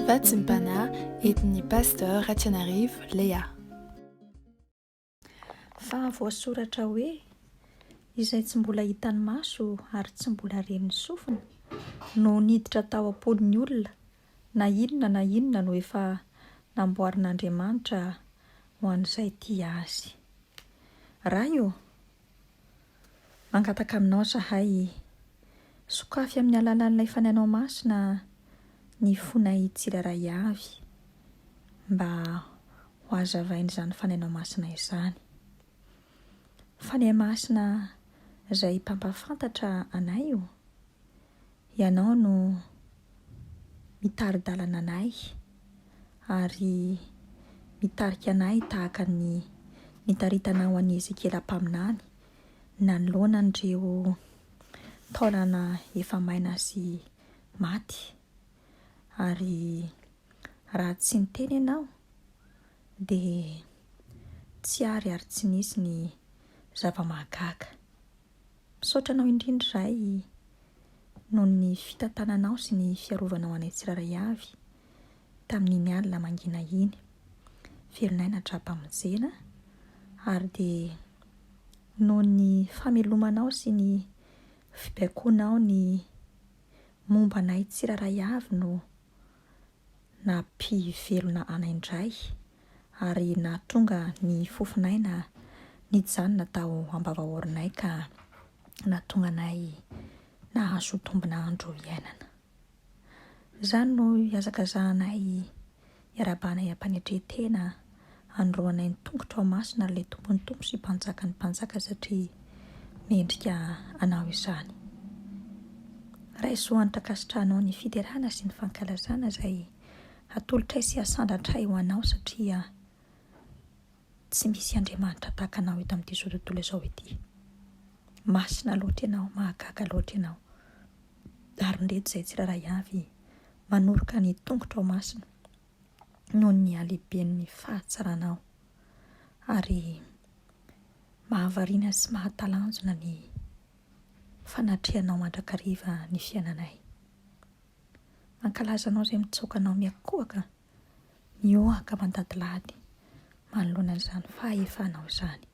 Vatsimpana etin'ny pasteur Ratsianarivo Lea. Fa voasoratra hoe izay tsy mbola hitan'ny maso ary tsy mbola ren'ny sofina no niditra tao am-polon'ny olona na inona no efa namboarin'Andriamanitra ho an'izay tia azy. Raha io mangataka aminao zahay sokafy amin'ny alalan'ilay fanainao masina ny fonay tsirairay avy mba ho hazavaina izany fanainao masina izany. Fanahy masina izay mpampafantatra anay io, ianao no mitari-dalana anay ary mitarika anay tahaka ny nitaritanao an'i Ezekela mpaminany nanoloana an'ireo taolana efa maina sy maty. Ary raha tsy niteny ianao dia tsy ary tsy nisy ny zava-mahagaga. Misaotra anao indrindra izahay noho ny fitantananao sy ny fiarovanao anay tsiraray avy tamin'iny alina mangina iny. Velonay nadrapa-monjena ary dia noho ny famelomanao sy ny fibaikoanao ny momba anay tsiraray avy no nampivelona anay indray ary nahatonga ny fofonay na nijanona tao ambavahorinay ka nahatonga anay nahazo tombona andro iainana. Izany no iazakazahanay iarabanay ampanetretena androanay ny tongotra ao masina ilay tompon'ny tompo sy mpanjaka ny mpanjaka satria mendrika anao izany. Raisoanitra kasitrahanao ny fiterana sy ny fankalazana izay atolotray sy asandratray ho anao satria tsy misy Andriamanitra tahaka anao eto amin'ity izao tontolo izao ity. Masina loatra ianao, mahagaga loatra ianao. Ary ndreto izay tsiraray avy manoroka ny tongotra ao masina noho ny halehiben'ny fahatsaranao ary mahavariana sy mahatalanjona ny fanatrehanao mandrakariva ny fiainanay. Mankalaza anao izay mitsoka anao miakohaka, miohaka mandadilady manoloana izany fahefanao izany.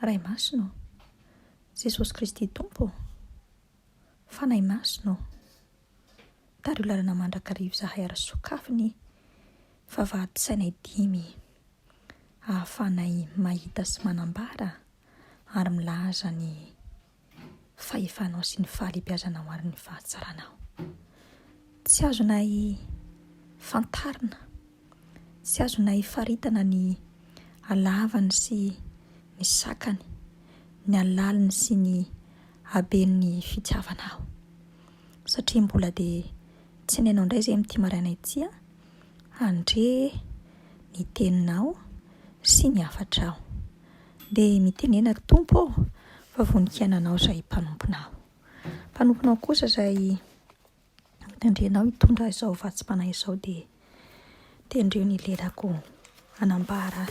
Ray masino, Jesosy Kristy Tompo, fanahy masino, tary ho lalana mandrakariva izahay ary sokafiny vavahady-tsainay dimy ahafanay mahita sy manambara ary milaza ny fahefanao sy ny fahalehibiazanao ary ny fahatsaranao. Tsy azonay fantarina, tsy azonay faritana ny halavany sy ny sakany, ny halaliny sy ny haben'ny fitiavanao. Satria mbola dia tsy hainao indray izay amin'ity maraina ity andre ny teninao sy ny hafatrao. Dia mitenena Tompo fa voninkainanao izay mpanomponao. Mpanomponao kosa izay tendrenao hitondra izao vatsim-panahy izao dia tendreo ny lelako hanambara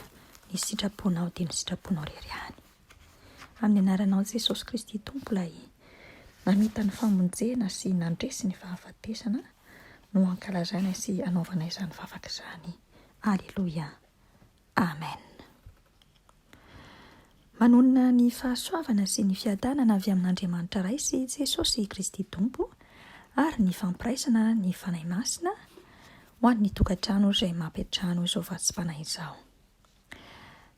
ny sitraponao dia ny sitraponao rery ihany. Amin'ny anaranao Jesosy Kristy Tompo ilay namita ny famonjena sy nandresy ny fahafatesana no ankalazaina sy anaovana izany vavaka izany. Alleluia. Amen. Manonona ny fahasoavana sy ny fiadanana avy amin'Andriamanitra Ray sy Jesosy Kristy Tompo ary ny fampiraisana ny fanahy masina ho an'ny tokantrano izay mampiatrano izao vatsim-panahy izao.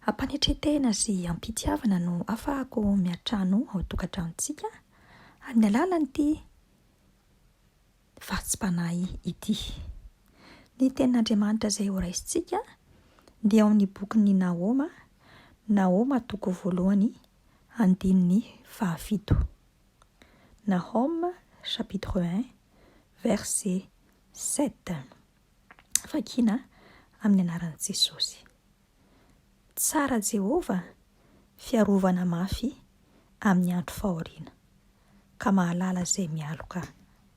Ampanetretena sy ampitiavana no ahafahako miatrano ao tokantranontsika amin'ny alalan'ity vatsim-panahy ity. Ny tenin'Andriamanitra izay ho raisintsika dia ao amin'ny bokin'ny Naoma toko voalohany andininy 7. Nahoma chapitre 1 verset 7. Fakina amin'ny anaran'i Jesosy. Tsara Jehova fiarovana mafy amin'ny andro fahoriana ka mahalala izay mialoka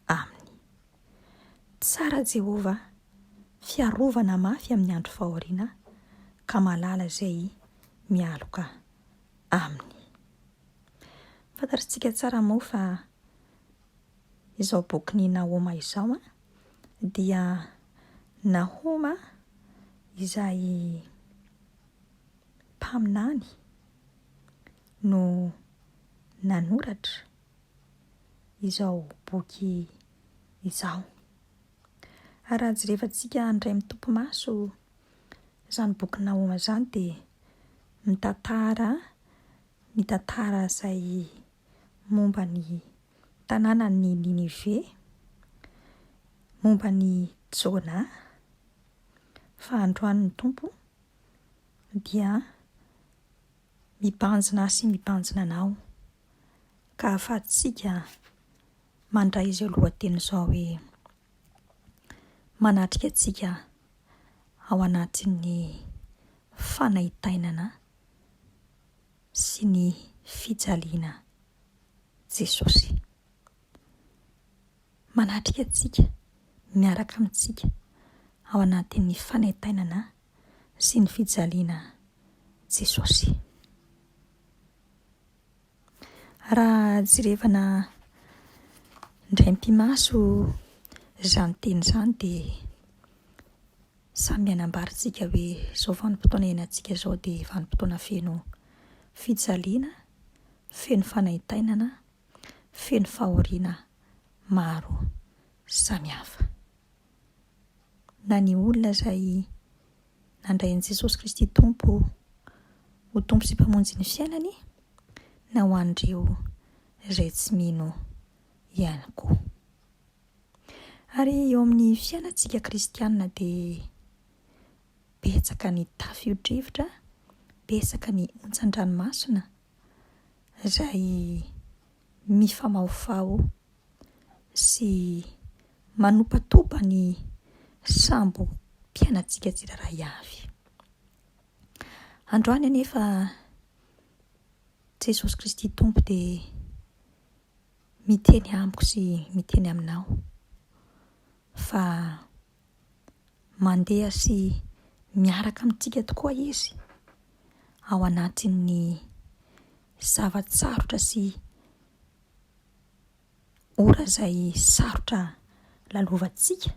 aminy. Tsara Jehova fiarovana mafy amin'ny andro fahoriana ka mahalala izay mialoka aminy. Fantatritsika tsara moa fa izao bokin'ny Nahoma izao dia Nahoma izay mpaminany no nanoratra izao boky izao. Raha jerevantsika andray mitompo maso izany boky Nahoma izany dia mitantara izay momba ny tanànan'ny Ninive, momba ny Jona, fa androan'ny tompo dia mibanjina sy mibanjina anao ka afatsika mandray izay lohateny izao hoe manatrika antsika ao anatin'ny fanaitainana sy ny fijaliana Jesosy. Manatrika antsika, miaraka amintsika ao anatin'ny fanaitainana sy ny fijaliana Jesosy. Raha jerevana indray mpimaso izany teny izany dia samy anambaritsika hoe izao vanim-potoana iainantsika izao dia vanim-potoana feno fijaliana, feno fanaitainana, feno fahoriana maro samihafa. Na ny olona izay nandray an'i Jesosy Kristy Tompo ho tompo sy mpamonjy ny fiainany, na ho an'ireo izay tsy mino ihany koa. Ary eo amin'ny fiainantsika kristianina dia betsaka ny tafio-drivotra, betsaka ny onjan-dranomasina izay mifamaofao sy manopatopa ny sambo mpiainantsika tsirairay avy. Androany anefa Jesosy Kristy Tompo dia miteny amiko sy miteny aminao fa mandeha sy miaraka amintsika tokoa izy ao anatin'ny zavatsarotra sy ora izay sarotra lalovantsika,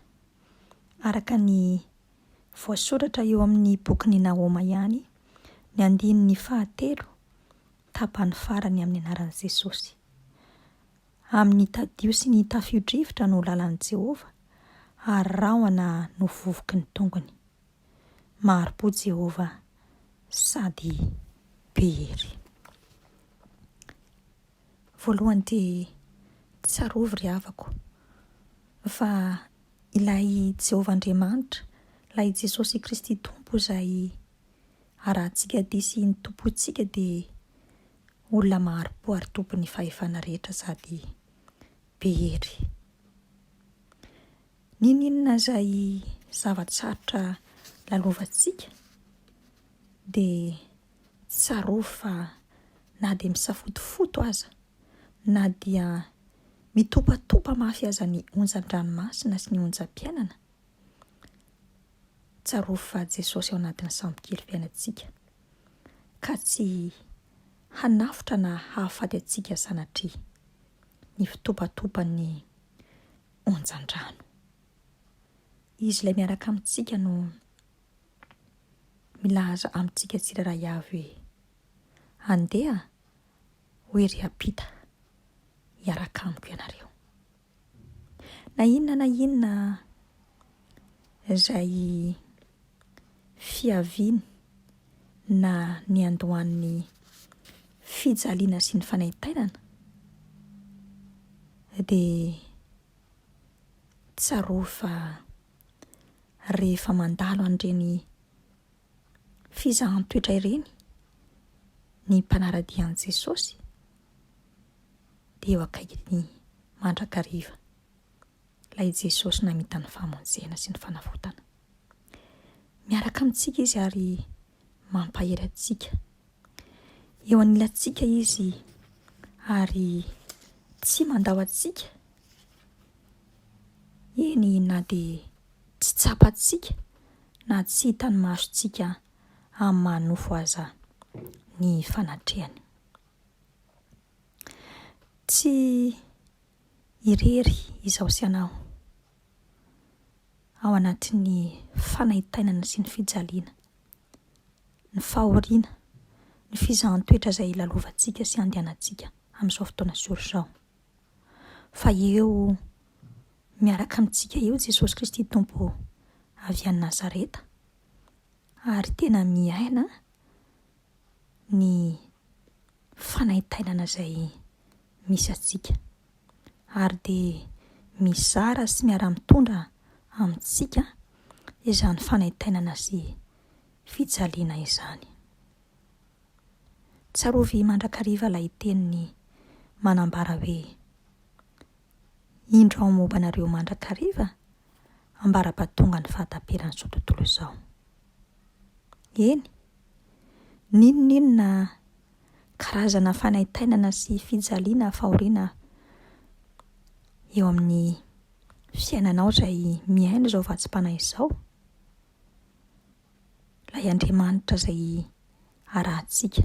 araka ny voasoratra eo amin'ny bokin'ny Nahoma ihany, ny 9:3, tapany farany amin'ny anaran'i Jesosy. Amin'ny tadio sy ny tafio-drivotra no lalan'i Jehovah, ary rahona no vovoky ny tongony. Maro-po Jehovah sady be hery. Voalohany dia tsarovy ry havako fa ilay Jehovah Andriamanitra, ilay Jesosy Kristy Tompo izay arahantsika dia sy ny tompontsika dia olona maro-po ary tompon'ny fahefana rehetra sady be hery. Ninona izay zavatsarotra lalovantsika dia tsarovy fa na dia misafotofoto aza, na dia mitopatopa mafy aza ny onjan-dranomasina sy ny onjam-piainana, tsarovy fa Jesosy ao anatin'ny sambokely fiainantsika ka tsy hanafitra na hahafaty antsika sanatria ny fitopatopan'ny onjan-drano. Izy ilay miaraka amintsika no milaza amintsika tsirairay avy hoe andeha ho ery ampita hiaraka amiko ianareo. Na inona izay fiaviany na ny andohan'ny fijaliana sy ny fanaitainana dia tsarovy fa rehefa mandalo an'ireny fizahan-toetra ireny ny mpanaradian'i Jesosy dia eo akaikiny mandrakariva ilay Jesosy namita ny famonjena sy ny fanavotana. Miaraka amintsika izy ary mampahery antsika. Eo anilantsika izy ary tsy mandao antsika. Eny na dia tsy tsapantsika na tsy hitany masontsika amin'ny manofo aza ny fanatrehany. Tsy irery izaho sy anao ao anatin'ny fanaitainana sy ny fijaliana, ny fahoriana, ny fizahan-toetra izay lalovantsika sy andehanantsika amin'izao fotoana zory izao. Fa eo miaraka amintsika eo Jesosy Kristy Tompo avy any Nazareta, ary tena miaina ny fanaitainana izay misy atsika, ary dia mizara sy miara-mitondra amintsika izany fanaitainana sy fijaliana izany. Tsarovy mandrakariva ilay teniny manambara hoe indro ao momba anareo mandrakariva ambara-pahatonga ny fahataperan'izao tontolo izao. Eny, ninonina karazana fanaitainana sy fijaliana fahoriana eo amin'ny fiainanao izay miaina izao vatsim-panahy izao. Ilay Andriamanitra izay arahantsika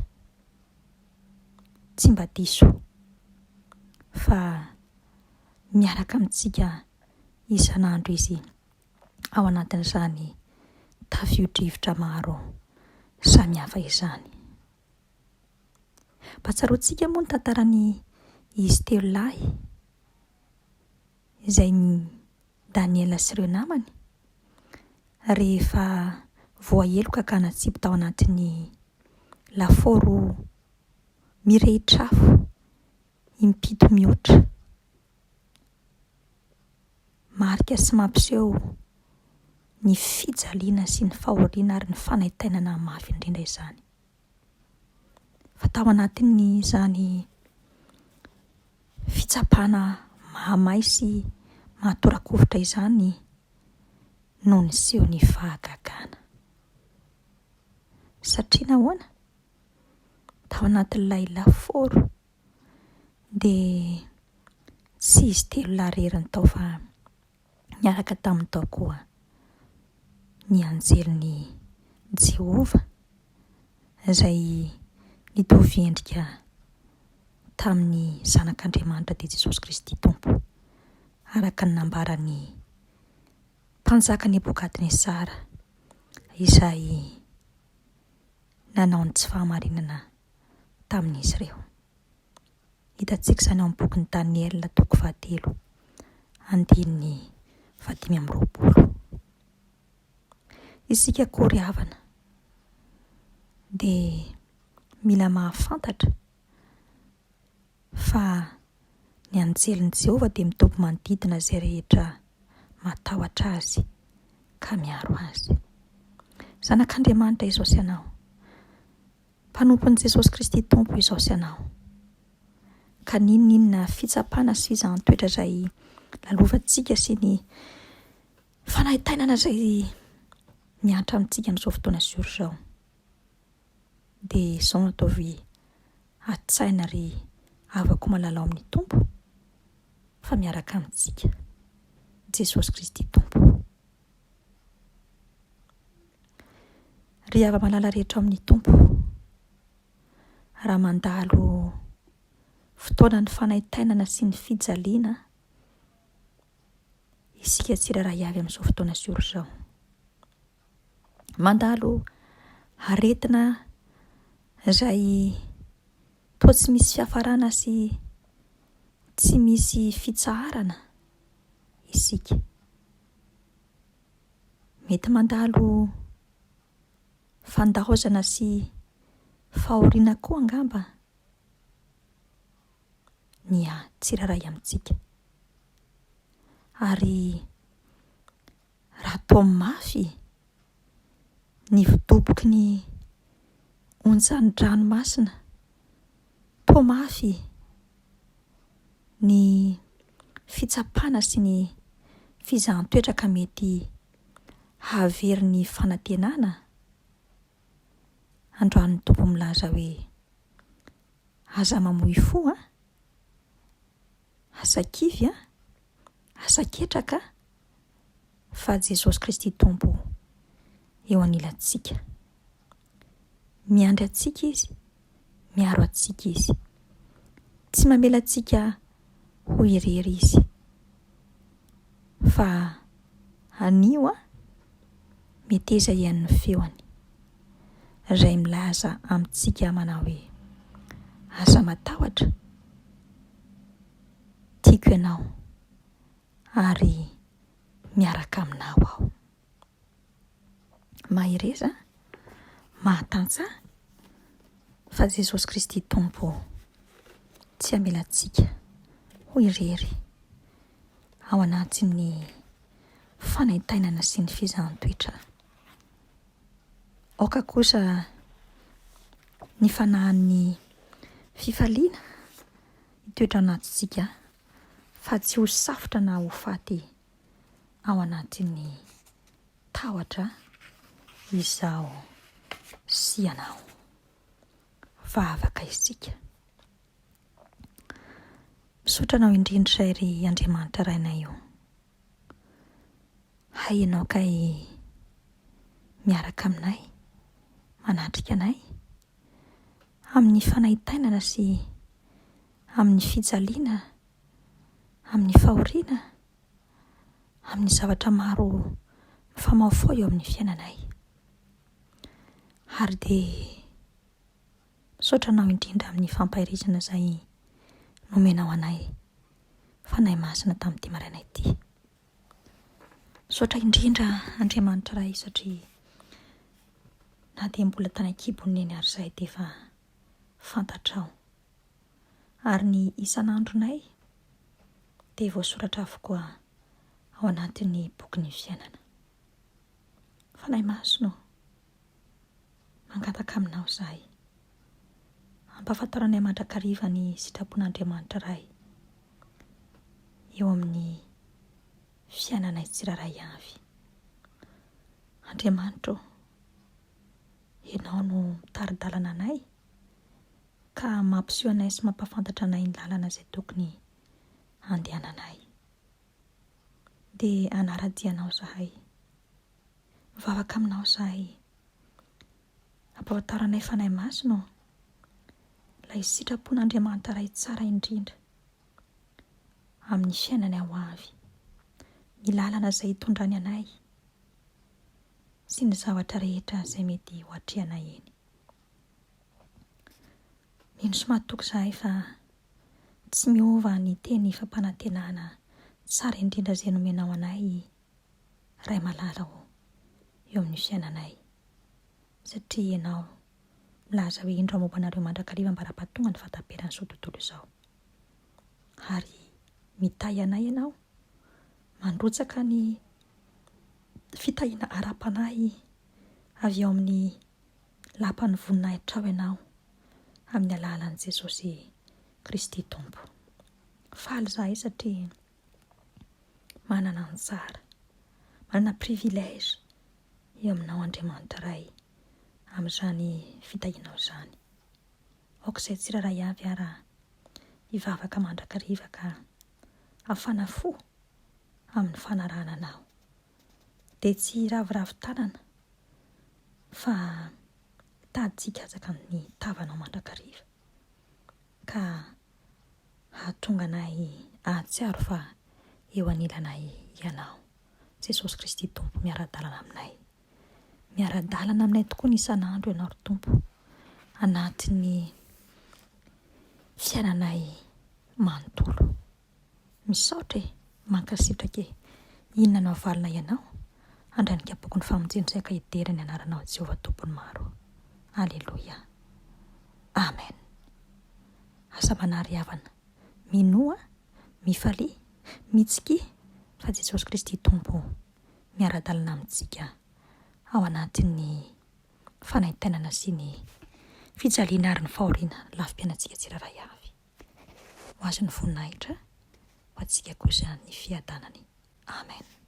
tsy mba diso, fa miaraka amintsika isan'andro izy ao anatin'izany tafio-drivotra maro samihafa izany. Patsaroantsika moa ny tantaran'ny izy telo lahy izay Daniela sy ireo namany rehefa voaheloka ka natsipy tao anatin'ny lafaoro mirehitra-afo impito mihoatra, marika sy mampiseho ny fijaliana sy ny fahoriana ary ny fanaitainana mafy indrindra izany. Fa tao anatin'ny izany fitsapana mahamay sy mahatorakovitra izany no niseho ny fahagagana. Satria nahoana? Tao anatin'ilay lafaoro dia tsy izy telo lahy tao, fa niaraka taminy tao koa ny anjelin'ny Jehova izay nitovy endrika tamin'ny zanak'Andriamanitra dia Jesosy Kristy Tompo, araka ny nambaran'ny mpanjaka Nebokadnesara izay nanao ny tsy fahamarinana tamin'izy ireo. Hitantsika izany ao amin'ny bokin'ny Daniela toko 13 andininy 15. Isika koa ry havana dia mila mahafantatra fa ny anjelin'i Jehova dia mitoby manodidina izay rehetra matahotra azy ka miaro azy. Zanak'Andriamanitra izao sy anao, mpanompon'i Jesosy Kristy Tompo izao sy anao, ka ninonina fitsapana sy fizahan-toetra izay lalovantsika sy ny fanaitainana izay miantra amintsika amin'izao fotoana zory izao, dia izao no ataovy atsaina ry havako malalao amin'ny Tompo fa miaraka amintsika Jesosy Kristy Tompo. Ry hava malala rehetra amin'ny Tompo, raha mandalo fotoana ny fanaitainana sy ny fijaliana, isika tsirairay avy amin'izao fotoana zory izao. Mandalo aretina izay toa tsy misy fiafarana sy tsy misy fitsaharana isika. Mety mandalo fandaozana sy fahoriana koa angamba ny tsirairay amintsika. Ary raha toa mafy ny vodoboky ny onjan'ny ranomasina, toa mafy ny fitsapana sy ny fizahan-toetra ka mety hahavery ny fanantenana, androan'ny Tompo milaza hoe aza mamoy fo, aza kivy, aza ketraka, fa Jesosy Kristy Tompo eo anilantsika. Miandry atsika izy, miaro atsika izy, tsy mamela atsika ho irery izy, fa anio a meteza ian'ny feoany izay milaza amintsika manao hoe aza matahotra tiako ianao ary miaraka aminao aho. Mahireza mahatantsaha fa Jesosy Kristy Tompo tsy amelantsika ho irery ao anatin'ny fanaitainana sy ny fizahantsoetra. Aoka kosa ny fanahin'ny fifaliana hitoetra anatintsika fa tsy ho safotra na ho faty ao anatin'ny tahotra izao sy ianao. Vavaka isika. Misotranao indrindra ry Andriamanitra rainay io. Hay ianao kay miaraka aminay, manatrika anay amin'ny fanaitainana sy amin'ny fijaliana, amin'ny fahoriana, amin'ny zavatra maro mifamaofao eo amin'ny fiainanay. Ary dia misotranao indrindra amin'ny fampahirizana izay nomenao anay fanahy masina tamin'ity maraina ity. Misaotra indrindra Andriamanitra iray satria na dia mbola tany an-kibony eny ary izay dia efa fantatrao. Ary ny isan'andronay dia voasoratra avokoa ao anatin'ny bokin'ny fiainana. Fanahy masina mangataka aminao izahay. Ampahafantaranay mandrakariva ny sitrapon'Andriamanitra iray eo amin'ny fiainanay tsiraray avy. Andriamanitra, ianao no mitaridalana anay ka mampiseho anay sy mampafantatra anay ny lalana izay tokony andehananay. Dia anara-dianao izahay, mivavaka aminao izahay, ampahafantaranay fanahy masina ilay sitrapon'Andriamanitra iray tsara indrindra amin'ny fiainanay ao avy, ny lalana izay hitondrany anay sy ny zavatra rehetra izay mety ho atrehanay eny. Mino sy mahatoky izahay fa tsy miova ny teny fampanantenana tsara indrindra izay nomenao anay Ray malala eo amin'ny fiainanay, satria ianao milaza hoe indro momba anareo mandrakariva mbara-pahatonga ny fahataperana izao tontolo izao. Ary mitay anay ianao, mandrotsaka ny fitahiana ara-panahy avy ao amin'ny lapan'ny voninahitra ao ianao amin'ny alalan'i Jesosy Kristy Tompo. Faly izahay satria manana ny tsara, manana privilège eo aminao Andriamanitra iray amin'izany fitahianao izany. Aok'izay tsiraray avy ara hivavaka mandrakariva ka hafana fo amin'ny fanarahana anao. Dia tsy raviravin-tanana fa taditsika azaka amin'ny tavanao mandrakariva ka hahatonga anay ahatsiaro fa eo anilanay ianao. Jesosy Kristy Tompo miara-dalana aminay. Miara-dalana aminay tokoa ny isan'andro ianao ry Tompo anatin'ny fiainanay manontolo. Misaotra mankasitraka inona no havalina ianao andranika boky ny famonjena-tsaika hiterany anaranao Jehovah Tompony maro. Aleloia. Amen. Asa manary havana, minoa, mifalia, mitsiky fa Jesosy Kristy Tompo miara-dalana amintsika ao anatin'ny fanaitainana sy ny fijaliana ary ny fahoriana lafim-piainantsika tsiraray avy. Ho azy ny voninahitra ho antsika kosa ny fiadanany. Amen.